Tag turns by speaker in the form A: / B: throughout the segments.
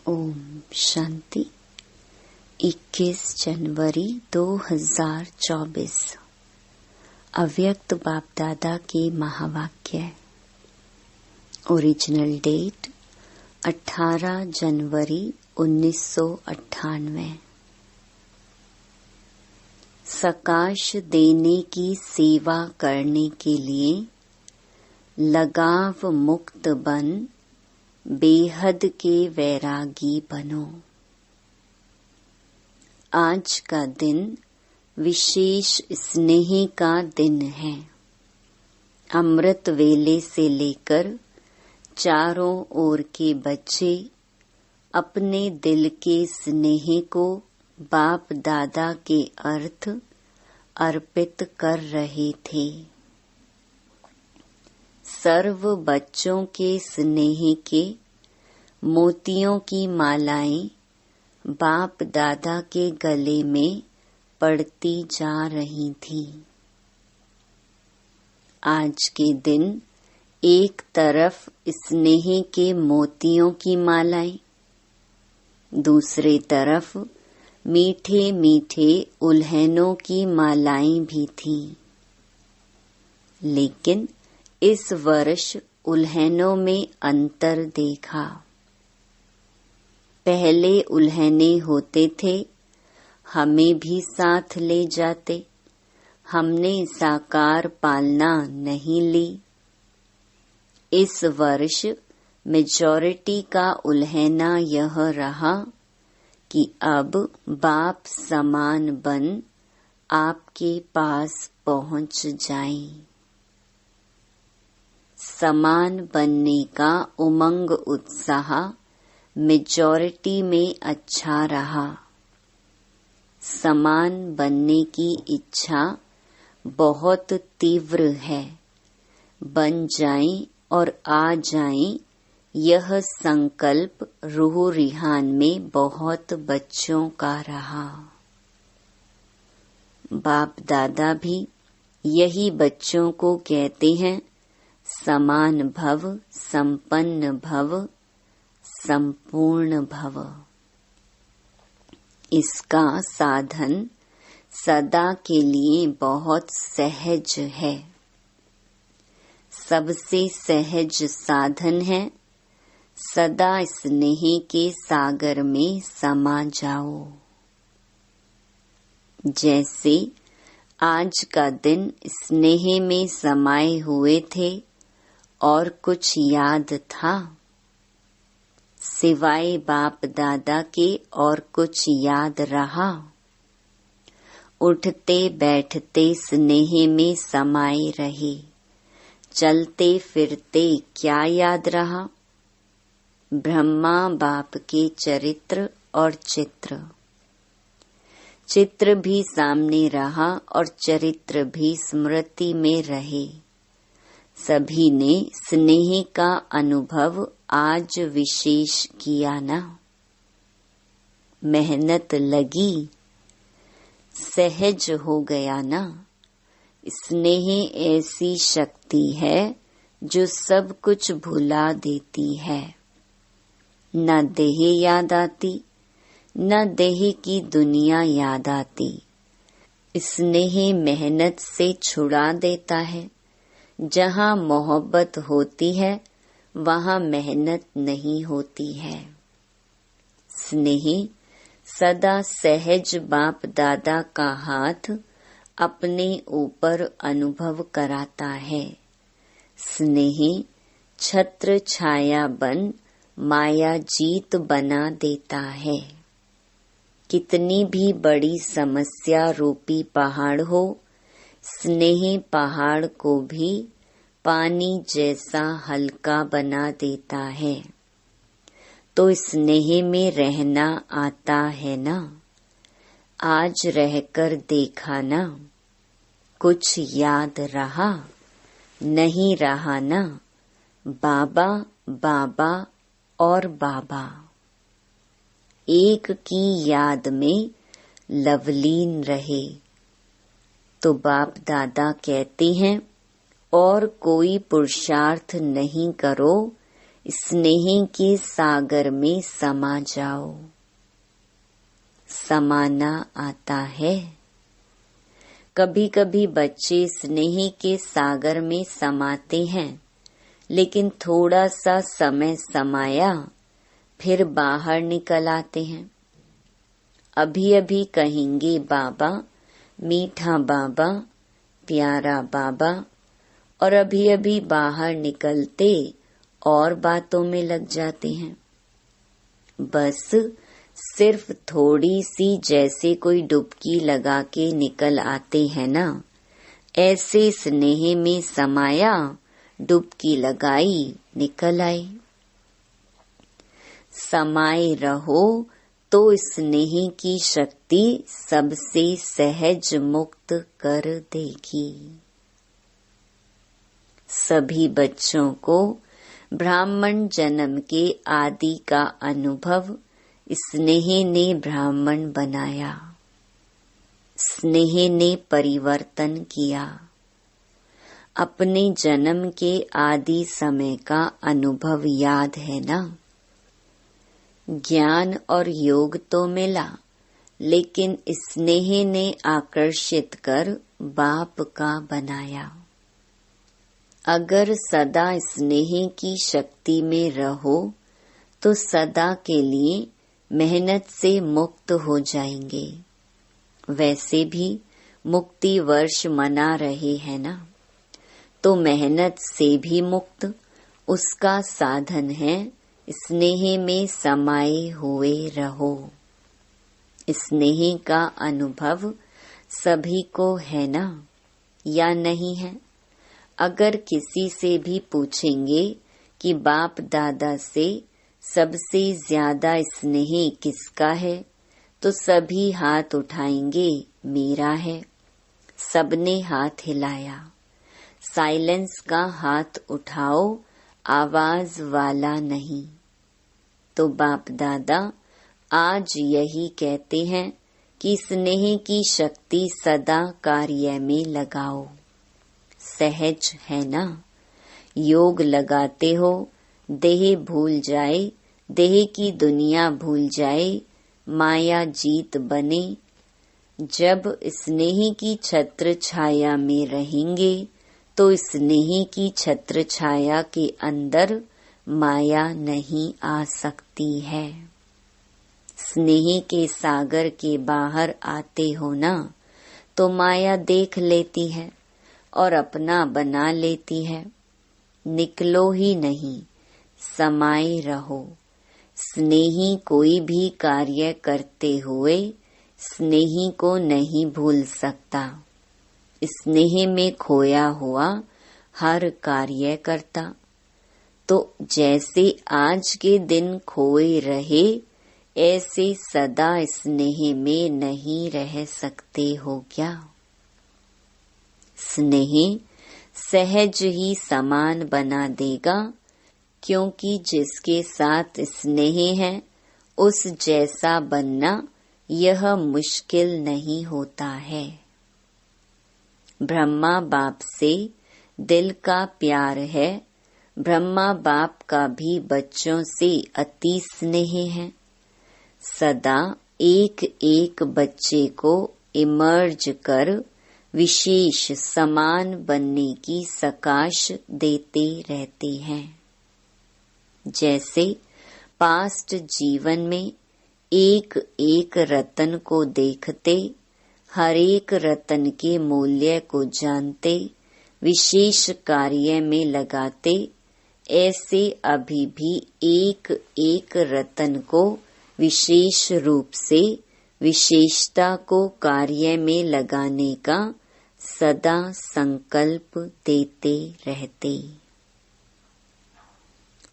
A: ओम शांति। 21 जनवरी 2024 अव्यक्त बाप दादा के महावाक्य। ओरिजिनल डेट 18 जनवरी 1998। सकाश देने की सेवा करने के लिए लगाव मुक्त बन बेहद के वैरागी बनो। आज का दिन विशेष स्नेह का दिन है। अमृत वेले से लेकर चारों ओर के बच्चे अपने दिल के स्नेह को बाप दादा के अर्थ अर्पित कर रहे थे। सर्व बच्चों के स्नेह के मोतियों की मालाएं बाप दादा के गले में पड़ती जा रही थी। आज के दिन एक तरफ स्नेह के मोतियों की मालाएं, दूसरी तरफ मीठे मीठे उल्हनों की मालाएं भी थी। लेकिन इस वर्ष उल्हनों में अंतर देखा। पहले उल्हने होते थे, हमें भी साथ ले जाते, हमने साकार पालना नहीं ली। इस वर्ष मेजॉरिटी का उल्हना यह रहा कि अब बाप समान बन आपके पास पहुंच जाएं। समान बनने का उमंग उत्साह मेजॉरिटी में अच्छा रहा। समान बनने की इच्छा बहुत तीव्र है। बन जाएं और आ जाएं, यह संकल्प रूह रिहान में बहुत बच्चों का रहा। बाप दादा भी यही बच्चों को कहते हैं, समान भव, संपन्न भव, संपूर्ण भव। इसका साधन सदा के लिए बहुत सहज है। सबसे सहज साधन है सदा स्नेह के सागर में समा जाओ। जैसे आज का दिन स्नेह में समाये हुए थे और कुछ याद था सिवाय बाप दादा के, और कुछ याद रहा? उठते बैठते स्नेह में समाये रहे, चलते फिरते क्या याद रहा? ब्रह्मा बाप के चरित्र और चित्र। चित्र भी सामने रहा और चरित्र भी स्मृति में रहे। सभी ने स्नेह का अनुभव आज विशेष किया ना? मेहनत लगी, सहज हो गया ना? स्नेह ऐसी शक्ति है जो सब कुछ भुला देती है। न देह याद आती, न देह की दुनिया याद आती। स्नेह मेहनत से छुड़ा देता है। जहाँ मोहब्बत होती है वहाँ मेहनत नहीं होती है। स्नेह सदा सहज बाप दादा का हाथ अपने ऊपर अनुभव कराता है। स्नेह छत्र छाया बन माया जीत बना देता है। कितनी भी बड़ी समस्या रूपी पहाड़ हो, स्नेह पहाड़ को भी पानी जैसा हल्का बना देता है। तो स्नेह में रहना आता है ना? आज रहकर देखा ना? कुछ याद रहा? नहीं रहा ना? बाबा बाबा और बाबा एक की याद में लवलीन रहे। तो बाप दादा कहते हैं, और कोई पुरुषार्थ नहीं करो, स्नेह के सागर में समा जाओ। समाना आता है। कभी कभी बच्चे स्नेह के सागर में समाते हैं, लेकिन थोड़ा सा समय समाया फिर बाहर निकल आते हैं। अभी अभी कहेंगे बाबा, मीठा बाबा, प्यारा बाबा, और अभी अभी बाहर निकलते और बातों में लग जाते हैं। बस सिर्फ थोड़ी सी जैसे कोई डुबकी लगा के निकल आते हैं ना, ऐसे स्नेह में समाया, डुबकी लगाई, निकल आए। समाये रहो तो स्नेह की शक्ति सबसे सहज मुक्त कर देगी। सभी बच्चों को ब्राह्मण जन्म के आदि का अनुभव स्नेह ने ब्राह्मण बनाया। स्नेह ने परिवर्तन किया। अपने जन्म के आदि समय का अनुभव याद है ना? ज्ञान और योग तो मिला, लेकिन स्नेह ने आकर्षित कर बाप का बनाया। अगर सदा स्नेह की शक्ति में रहो तो सदा के लिए मेहनत से मुक्त हो जाएंगे। वैसे भी मुक्ति वर्ष मना रहे हैं ना, तो मेहनत से भी मुक्त उसका साधन है स्नेह में समाये हुए रहो। स्नेह का अनुभव सभी को है ना, या नहीं है? अगर किसी से भी पूछेंगे कि बाप दादा से सबसे ज्यादा स्नेह किसका है, तो सभी हाथ उठाएंगे, मेरा है। सबने हाथ हिलाया। साइलेंस का हाथ उठाओ, आवाज वाला नहीं। तो बाप दादा आज यही कहते हैं कि स्नेह की शक्ति सदा कार्य में लगाओ। सहज है ना? योग लगाते हो, देह भूल जाए, देह की दुनिया भूल जाए, माया जीत बने। जब स्नेह की छत्र छाया में रहेंगे तो स्नेह की छत्र छाया के अंदर माया नहीं आ सकती है। स्नेह के सागर के बाहर आते हो ना, तो माया देख लेती है और अपना बना लेती है। निकलो ही नहीं, समाये रहो। स्नेही कोई भी कार्य करते हुए स्नेही को नहीं भूल सकता। स्नेह में खोया हुआ हर कार्य करता। तो जैसे आज के दिन खोए रहे, ऐसे सदा स्नेह में नहीं रह सकते हो क्या? स्नेह सहज ही समान बना देगा, क्योंकि जिसके साथ स्नेह है उस जैसा बनना यह मुश्किल नहीं होता है। ब्रह्मा बाप से दिल का प्यार है। ब्रह्मा बाप का भी बच्चों से अति स्नेह है। सदा एक एक बच्चे को इमर्ज कर विशेष समान बनने की सकाश देते रहते हैं। जैसे पास्ट जीवन में एक एक रतन को देखते, हर एक रतन के मूल्य को जानते, विशेष कार्य में लगाते, ऐसे अभी भी एक एक रतन को विशेष रूप से विशेषता को कार्य में लगाने का सदा संकल्प देते रहते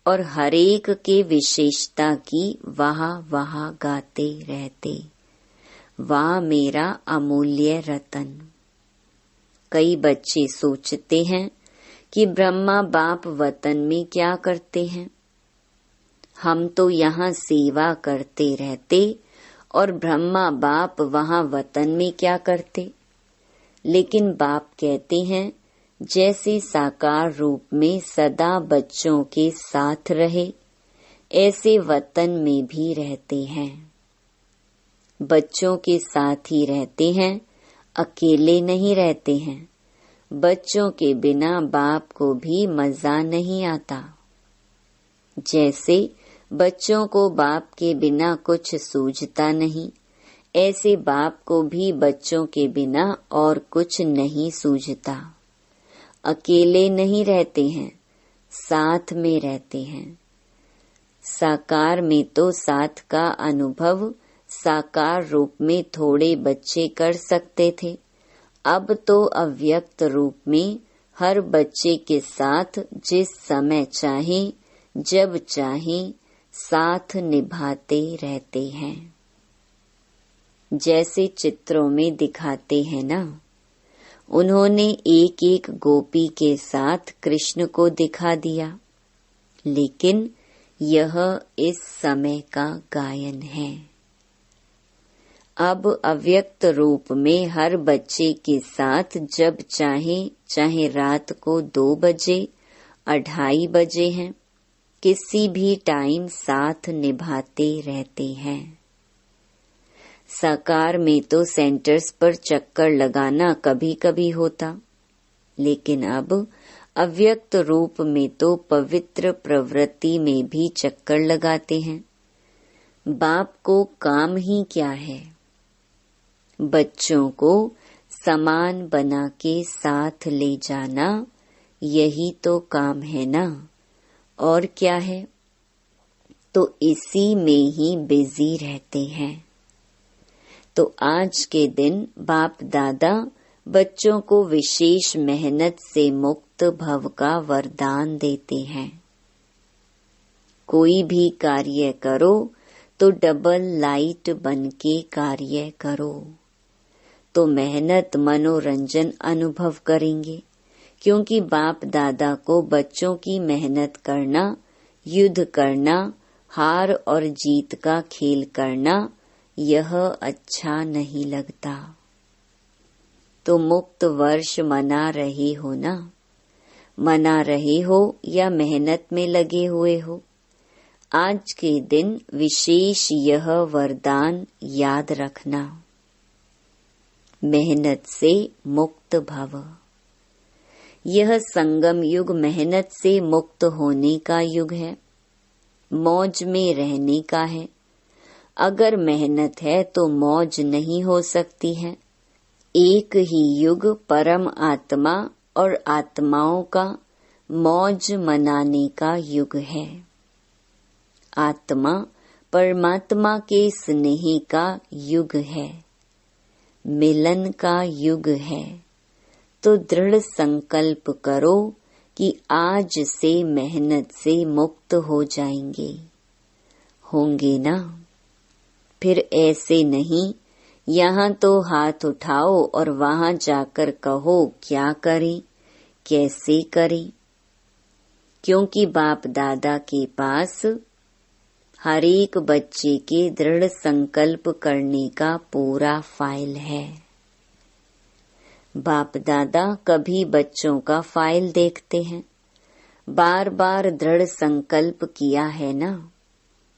A: और हरेक के विशेषता की वाह वाह गाते रहते। वाह मेरा अमूल्य रतन। कई बच्चे सोचते हैं कि ब्रह्मा बाप वतन में क्या करते हैं, हम तो यहाँ सेवा करते रहते और ब्रह्मा बाप वहाँ वतन में क्या करते। लेकिन बाप कहते हैं जैसे साकार रूप में सदा बच्चों के साथ रहे, ऐसे वतन में भी रहते हैं। बच्चों के साथ ही रहते हैं, अकेले नहीं रहते हैं। बच्चों के बिना बाप को भी मजा नहीं आता। जैसे बच्चों को बाप के बिना कुछ सूझता नहीं, ऐसे बाप को भी बच्चों के बिना और कुछ नहीं सूझता। अकेले नहीं रहते हैं, साथ में रहते हैं। साकार में तो साथ का अनुभव साकार रूप में थोड़े बच्चे कर सकते थे। अब तो अव्यक्त रूप में हर बच्चे के साथ जिस समय चाहे, जब चाहे, साथ निभाते रहते हैं। जैसे चित्रों में दिखाते हैं ना, उन्होंने एक एक गोपी के साथ कृष्ण को दिखा दिया, लेकिन यह इस समय का गायन है। अब अव्यक्त रूप में हर बच्चे के साथ जब चाहे, चाहे रात को 2 बजे, 2:30 बजे हैं, किसी भी टाइम साथ निभाते रहते हैं। साकार में तो सेंटर्स पर चक्कर लगाना कभी कभी होता, लेकिन अब अव्यक्त रूप में तो पवित्र प्रवृत्ति में भी चक्कर लगाते हैं। बाप को काम ही क्या है? बच्चों को समान बना के साथ ले जाना, यही तो काम है ना, और क्या है? तो इसी में ही बिजी रहते हैं। तो आज के दिन बाप दादा बच्चों को विशेष मेहनत से मुक्त भव का वरदान देते हैं। कोई भी कार्य करो तो डबल लाइट बन के कार्य करो, तो मेहनत मनोरंजन अनुभव करेंगे। क्योंकि बाप दादा को बच्चों की मेहनत करना, युद्ध करना, हार और जीत का खेल करना, यह अच्छा नहीं लगता। तो मुक्त वर्ष मना रहे हो ना, मना रहे हो या मेहनत में लगे हुए हो, आज के दिन विशेष यह वरदान याद रखना। मेहनत से मुक्त भव। यह संगम युग मेहनत से मुक्त होने का युग है, मौज में रहने का है। अगर मेहनत है तो मौज नहीं हो सकती है। एक ही युग परम आत्मा और आत्माओं का मौज मनाने का युग है। आत्मा परमात्मा के स्नेह का युग है, मिलन का युग है। तो दृढ़ संकल्प करो कि आज से मेहनत से मुक्त हो जाएंगे। होंगे ना? फिर ऐसे नहीं, यहाँ तो हाथ उठाओ और वहाँ जाकर कहो क्या करें, कैसे करें। क्योंकि बाप दादा के पास हर एक बच्चे के दृढ़ संकल्प करने का पूरा फाइल है। बाप दादा कभी बच्चों का फाइल देखते हैं। बार बार दृढ़ संकल्प किया है ना,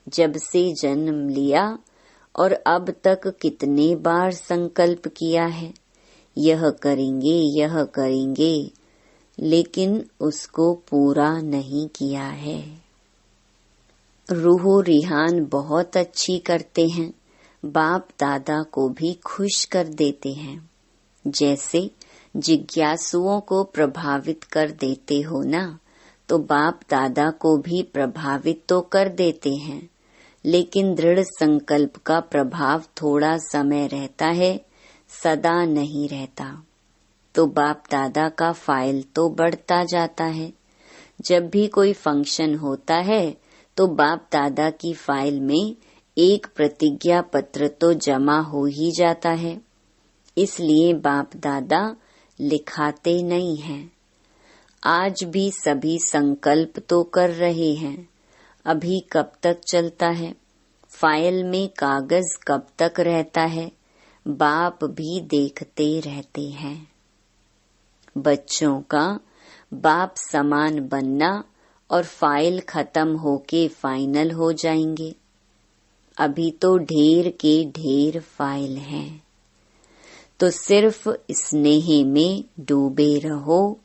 A: जब से जन्म लिया, और अब तक कितने बार संकल्प किया है, यह करेंगे, यह करेंगे, लेकिन उसको पूरा नहीं किया है। रूह रिहान बहुत अच्छी करते हैं, बाप दादा को भी खुश कर देते हैं। जैसे जिज्ञासुओं को प्रभावित कर देते हो ना, तो बाप दादा को भी प्रभावित तो कर देते हैं, लेकिन दृढ़ संकल्प का प्रभाव थोड़ा समय रहता है, सदा नहीं रहता। तो बाप दादा का फाइल तो बढ़ता जाता है। जब भी कोई फंक्शन होता है तो बाप दादा की फाइल में एक प्रतिज्ञा पत्र तो जमा हो ही जाता है। इसलिए बाप दादा लिखाते नहीं हैं। आज भी सभी संकल्प तो कर रहे हैं। अभी कब तक चलता है? फाइल में कागज कब तक रहता है? बाप भी देखते रहते हैं। बच्चों का बाप समान बनना और फाइल खत्म होके फाइनल हो जाएंगे। अभी तो ढेर के ढेर फाइल हैं, तो सिर्फ स्नेह में डूबे रहो,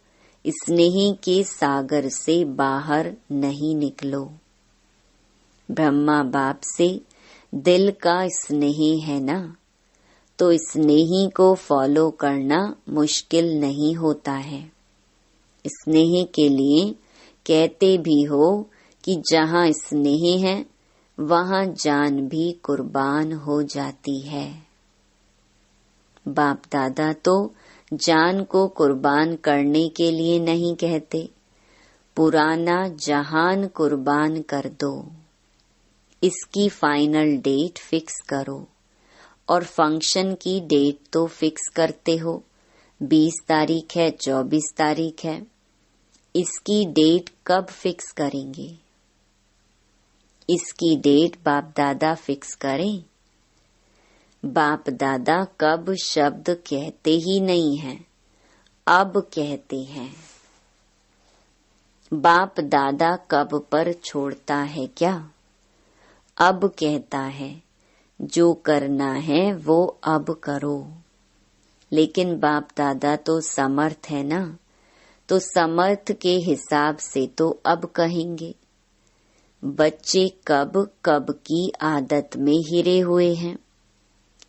A: स्नेह के सागर से बाहर नहीं निकलो। ब्रह्मा बाप से दिल का स्नेह है ना, तो स्नेही को फॉलो करना मुश्किल नहीं होता है। स्नेह के लिए कहते भी हो कि जहाँ स्नेह है वहाँ जान भी कुर्बान हो जाती है। बाप दादा तो जान को कुर्बान करने के लिए नहीं कहते, पुराना जहान कुर्बान कर दो। इसकी फाइनल डेट फिक्स करो, और फंक्शन की डेट तो फिक्स करते हो, 20 तारीख है, 24 तारीख है। इसकी डेट कब फिक्स करेंगे? इसकी डेट बाप दादा फिक्स करें। बाप दादा कब शब्द कहते ही नहीं हैं, अब कहते हैं। बाप दादा कब पर छोड़ता है क्या? अब कहता है जो करना है वो अब करो। लेकिन बाप दादा तो समर्थ है ना, तो समर्थ के हिसाब से तो अब कहेंगे। बच्चे कब कब की आदत में हिरे हुए हैं,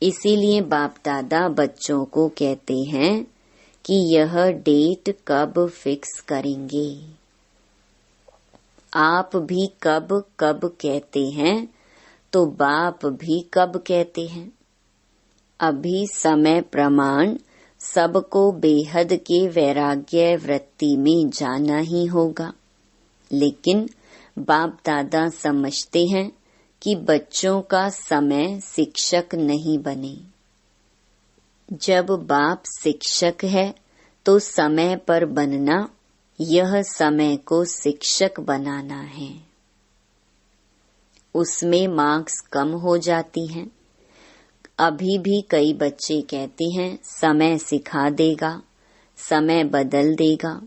A: इसीलिए बाप दादा बच्चों को कहते हैं कि यह डेट कब फिक्स करेंगे। आप भी कब कब कहते हैं, तो बाप भी कब कहते हैं। अभी समय प्रमाण सबको बेहद के वैराग्य वृत्ति में जाना ही होगा। लेकिन बाप दादा समझते हैं कि बच्चों का समय शिक्षक नहीं बने। जब बाप शिक्षक है तो समय पर बनना, यह समय को शिक्षक बनाना है। उसमें मार्क्स कम हो जाती हैं। अभी भी कई बच्चे कहते हैं समय सिखा देगा, समय बदल देगा।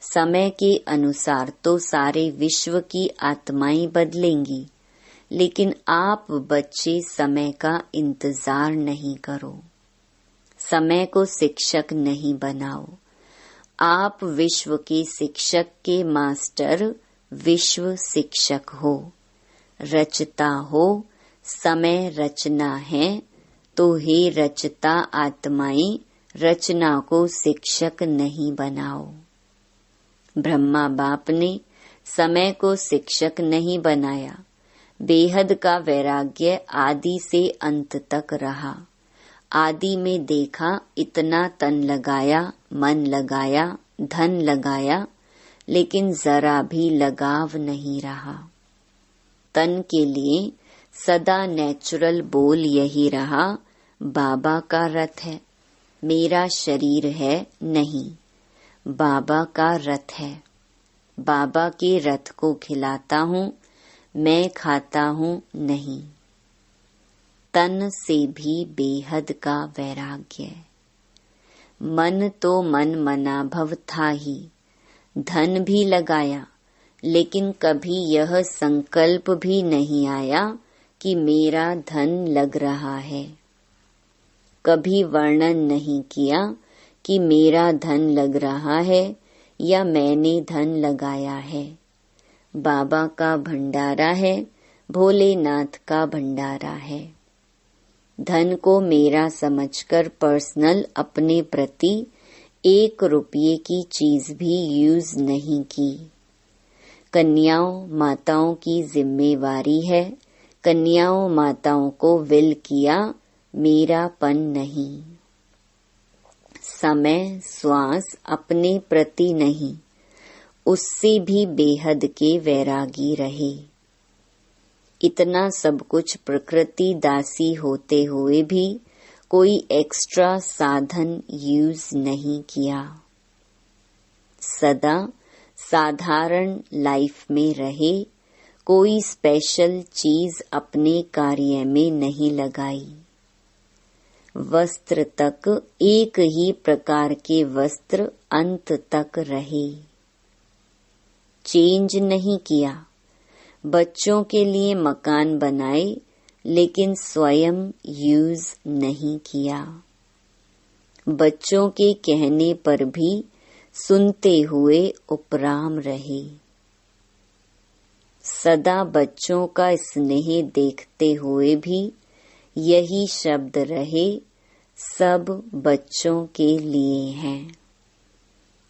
A: समय के अनुसार तो सारे विश्व की आत्माएं बदलेंगी, लेकिन आप बच्चे समय का इंतजार नहीं करो। समय को शिक्षक नहीं बनाओ। आप विश्व के शिक्षक के मास्टर विश्व शिक्षक हो। रचता हो, समय रचना है, तो हे रचता आत्माएं रचना को शिक्षक नहीं बनाओ। ब्रह्मा बाप ने समय को शिक्षक नहीं बनाया। बेहद का वैराग्य आदि से अंत तक रहा। आदि में देखा इतना तन लगाया, मन लगाया, धन लगाया, लेकिन जरा भी लगाव नहीं रहा। तन के लिए सदा नेचुरल बोल यही रहा, बाबा का रथ है, मेरा शरीर है नहीं, बाबा का रथ है। बाबा के रथ को खिलाता हूँ, मैं खाता हूँ नहीं। तन से भी बेहद का वैराग्य। मन तो मन मना भव था ही, धन भी लगाया, लेकिन कभी यह संकल्प भी नहीं आया कि मेरा धन लग रहा है। कभी वर्णन नहीं किया कि मेरा धन लग रहा है या मैंने धन लगाया है। बाबा का भंडारा है, भोलेनाथ का भंडारा है। धन को मेरा समझकर पर्सनल अपने प्रति 1 रुपये की चीज भी यूज नहीं की। कन्याओं माताओं की जिम्मेवारी है, कन्याओं माताओं को विल किया, मेरापन नहीं। समय श्वास अपने प्रति नहीं, उससे भी बेहद के वैरागी रहे। इतना सब कुछ प्रकृति दासी होते हुए भी कोई एक्स्ट्रा साधन यूज नहीं किया। सदा साधारण लाइफ में रहे, कोई स्पेशल चीज अपने कार्य में नहीं लगाई। वस्त्र तक एक ही प्रकार के वस्त्र अंत तक रहे। चेंज नहीं किया। बच्चों के लिए मकान बनाए लेकिन स्वयं यूज नहीं किया। बच्चों के कहने पर भी सुनते हुए उपराम रहे। सदा बच्चों का स्नेह देखते हुए भी यही शब्द रहे, सब बच्चों के लिए हैं।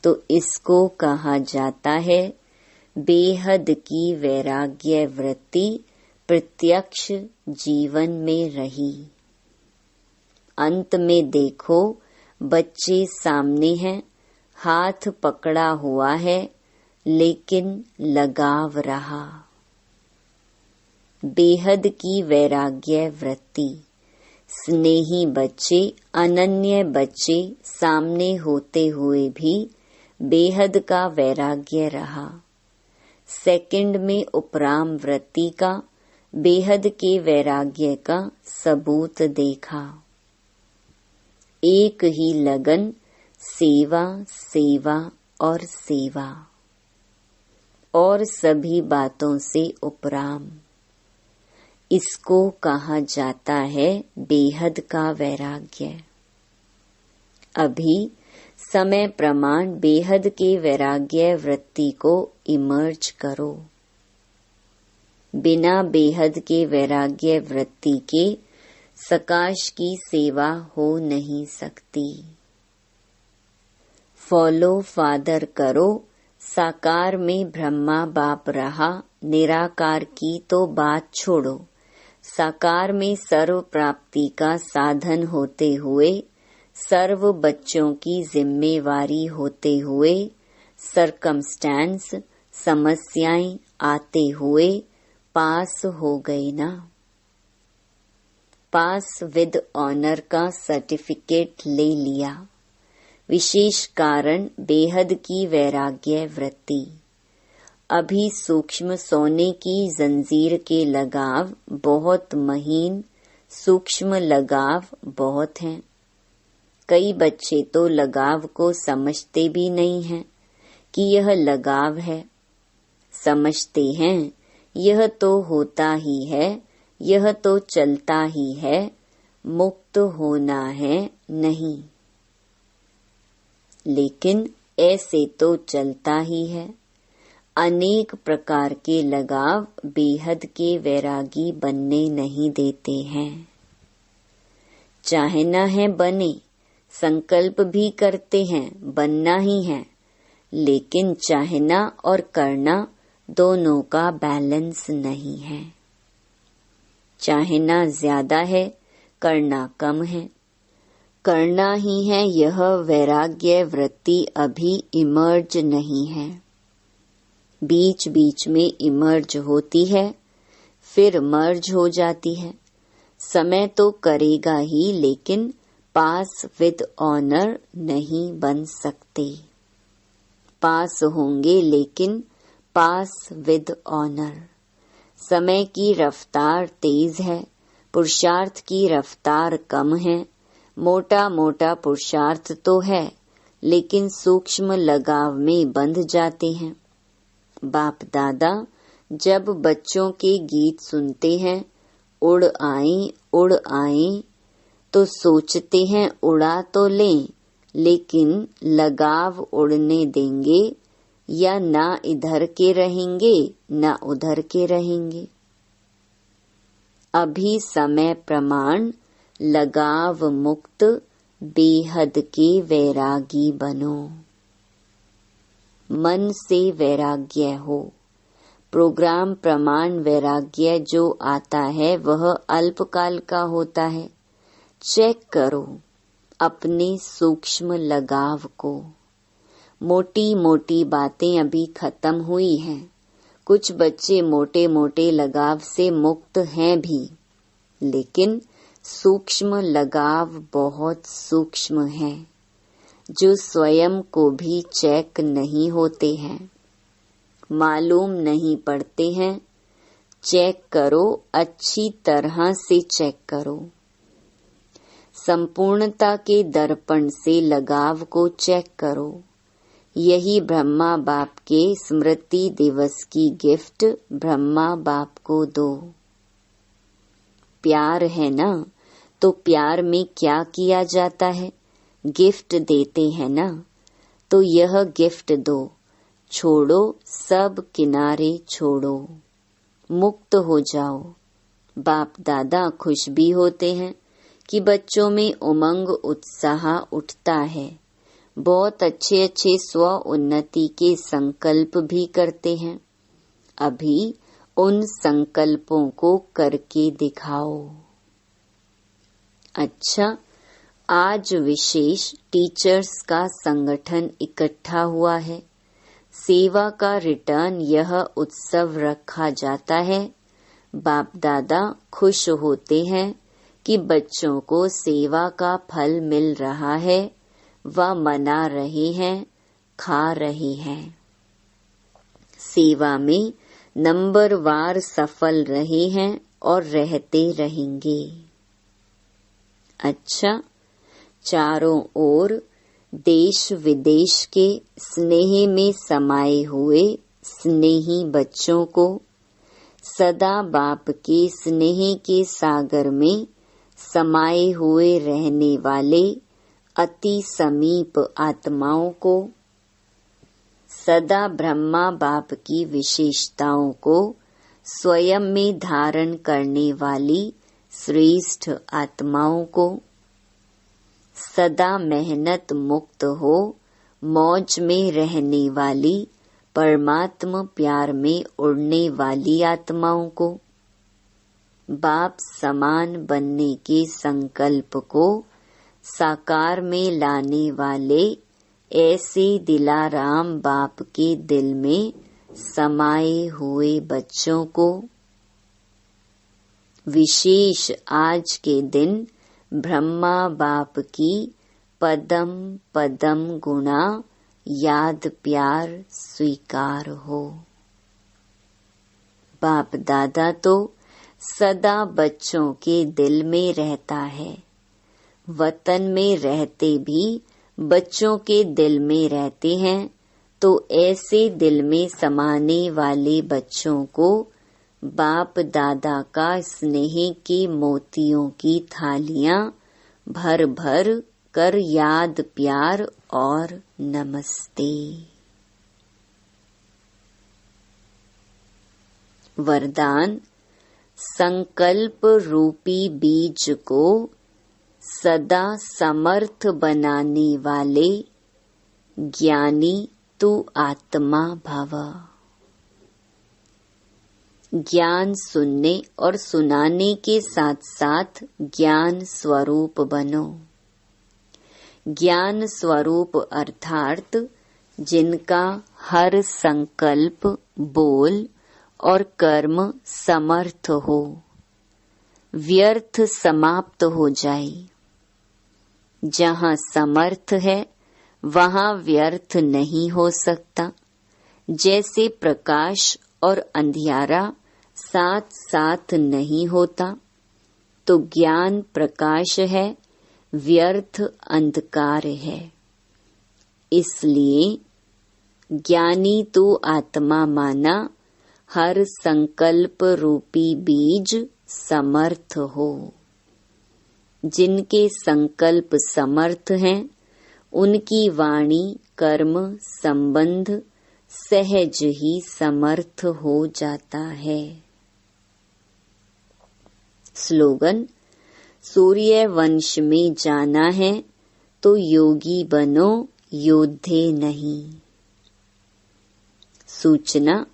A: तो इसको कहा जाता है बेहद की वैराग्य वृत्ति प्रत्यक्ष जीवन में रही। अंत में देखो, बच्चे सामने हैं, हाथ पकड़ा हुआ है लेकिन लगाव रहा। बेहद की वैराग्य वृत्ति, स्नेही बच्चे, अनन्य बच्चे सामने होते हुए भी बेहद का वैराग्य रहा। सेकंड में उपराम वृत्ति का, बेहद के वैराग्य का सबूत देखा। एक ही लगन, सेवा सेवा और सेवा, और सभी बातों से उपराम। इसको कहा जाता है बेहद का वैराग्य। अभी समय प्रमाण बेहद के वैराग्य वृत्ति को इमर्ज करो। बिना बेहद के वैराग्य वृत्ति के सकाश की सेवा हो नहीं सकती। फॉलो फादर करो, साकार में ब्रह्मा बाप रहा, निराकार की तो बात छोड़ो। साकार में सर्व प्राप्ति का साधन होते हुए, सर्व बच्चों की जिम्मेवारी होते हुए, सरकमस्टेंस समस्याएं आते हुए पास हो गए ना। पास विद ऑनर का सर्टिफिकेट ले लिया। विशेष कारण बेहद की वैराग्य वृत्ति। अभी सूक्ष्म सोने की जंजीर के लगाव बहुत महीन, सूक्ष्म लगाव बहुत हैं। कई बच्चे तो लगाव को समझते भी नहीं हैं कि यह लगाव है। समझते हैं यह तो होता ही है, यह तो चलता ही है, मुक्त होना है नहीं। लेकिन ऐसे तो चलता ही है। अनेक प्रकार के लगाव बेहद के वैरागी बनने नहीं देते हैं। चाहना है बने, संकल्प भी करते हैं बनना ही है, लेकिन चाहना और करना दोनों का बैलेंस नहीं है। चाहना ज्यादा है, करना कम है। करना ही है, यह वैराग्य वृत्ति अभी इमर्ज नहीं है। बीच बीच में इमर्ज होती है, फिर मर्ज हो जाती है। समय तो करेगा ही, लेकिन पास विद ऑनर नहीं बन सकते। पास होंगे लेकिन पास विद ऑनर। समय की रफ्तार तेज है, पुरुषार्थ की रफ्तार कम है। मोटा मोटा पुरुषार्थ तो है, लेकिन सूक्ष्म लगाव में बंध जाते हैं। बाप दादा जब बच्चों के गीत सुनते हैं, उड़ आए, तो सोचते हैं उड़ा तो लें, लेकिन लगाव उड़ने देंगे या ना इधर के रहेंगे ना उधर के रहेंगे। अभी समय प्रमाण लगाव मुक्त बेहद के वैरागी बनो। मन से वैराग्य हो। प्रोग्राम प्रमाण वैराग्य जो आता है वह अल्पकाल का होता है। चेक करो अपने सूक्ष्म लगाव को। मोटी मोटी बातें अभी खत्म हुई हैं। कुछ बच्चे मोटे मोटे लगाव से मुक्त हैं भी, लेकिन सूक्ष्म लगाव बहुत सूक्ष्म है, जो स्वयं को भी चेक नहीं होते हैं, मालूम नहीं पड़ते हैं। चेक करो, अच्छी तरह से चेक करो। संपूर्णता के दर्पण से लगाव को चेक करो। यही ब्रह्मा बाप के स्मृति दिवस की गिफ्ट ब्रह्मा बाप को दो। प्यार है ना, तो प्यार में क्या किया जाता है? गिफ्ट देते हैं ना, तो यह गिफ्ट दो। छोड़ो सब किनारे छोड़ो, मुक्त हो जाओ। बाप दादा खुश भी होते हैं कि बच्चों में उमंग उत्साह उठता है। बहुत अच्छे अच्छे स्व उन्नति के संकल्प भी करते हैं। अभी उन संकल्पों को करके दिखाओ। अच्छा, आज विशेष टीचर्स का संगठन इकट्ठा हुआ है। सेवा का रिटर्न यह उत्सव रखा जाता है। बाप दादा खुश होते हैं कि बच्चों को सेवा का फल मिल रहा है। वह मना रहे हैं, खा रहे हैं। सेवा में नंबरवार सफल रहे हैं और रहते रहेंगे। अच्छा, चारों ओर देश विदेश के स्नेह में समाये हुए स्नेही बच्चों को सदा बाप के स्नेह के सागर में समाये हुए रहने वाले अति समीप आत्माओं को, सदा ब्रह्मा बाप की विशेषताओं को स्वयं में धारण करने वाली श्रेष्ठ आत्माओं को, सदा मेहनत मुक्त हो मौज में रहने वाली परमात्मा प्यार में उड़ने वाली आत्माओं को, बाप समान बनने के संकल्प को साकार में लाने वाले ऐसे दिलाराम बाप के दिल में समाये हुए बच्चों को, विशेष आज के दिन ब्रह्मा बाप की पदम पदम गुणा याद प्यार स्वीकार हो। बाप दादा तो सदा बच्चों के दिल में रहता है। वतन में रहते भी बच्चों के दिल में रहते हैं, तो ऐसे दिल में समाने वाले बच्चों को बाप दादा का स्नेह के मोतियों की थालियां भर भर कर याद प्यार और नमस्ते। वरदान, संकल्प रूपी बीज को सदा समर्थ बनाने वाले ज्ञानी तू आत्मा भव। ज्ञान सुनने और सुनाने के साथ साथ ज्ञान स्वरूप बनो। ज्ञान स्वरूप अर्थात जिनका हर संकल्प, बोल और कर्म समर्थ हो, व्यर्थ समाप्त हो जाए। जहाँ समर्थ है वहाँ व्यर्थ नहीं हो सकता। जैसे प्रकाश और अंधियारा साथ साथ नहीं होता, तो ज्ञान प्रकाश है, व्यर्थ अंधकार है। इसलिए ज्ञानी तो आत्मा माना हर संकल्प रूपी बीज समर्थ हो। जिनके संकल्प समर्थ हैं, उनकी वाणी कर्म संबंध सहज ही समर्थ हो जाता है। स्लोगन, सूर्य वंश में जाना है तो योगी बनो, योद्धे नहीं। सूचना,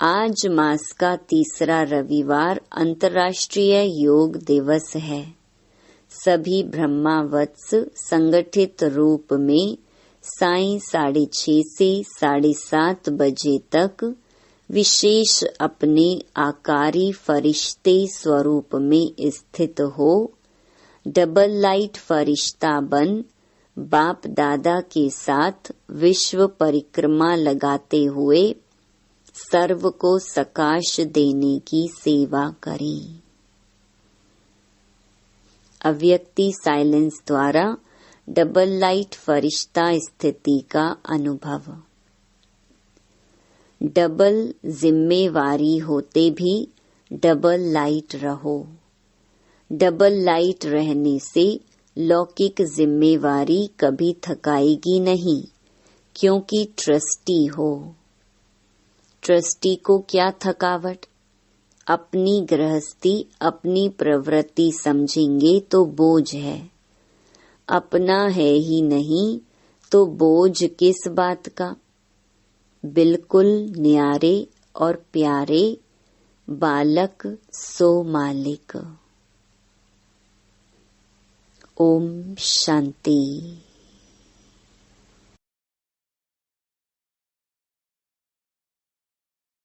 A: आज मास का तीसरा रविवार अंतर्राष्ट्रीय योग दिवस है। सभी ब्रह्मावत्स संगठित रूप में सायं 6:30 से 7:30 बजे तक विशेष अपने आकारी फरिश्ते स्वरूप में स्थित हो डबल लाइट फरिश्ता बन बाप दादा के साथ विश्व परिक्रमा लगाते हुए सर्व को सकाश देने की सेवा करें। अव्यक्ति साइलेंस द्वारा डबल लाइट फरिश्ता स्थिति का अनुभव। डबल जिम्मेवारी होते भी डबल लाइट रहो। डबल लाइट रहने से लौकिक जिम्मेवारी कभी थकाएगी नहीं, क्योंकि ट्रस्टी हो। ट्रस्टी को क्या थकावट? अपनी गृहस्थी अपनी प्रवृत्ति समझेंगे तो बोझ है। अपना है ही नहीं तो बोझ किस बात का। बिल्कुल न्यारे और प्यारे बालक सो मालिक। ओम शांति।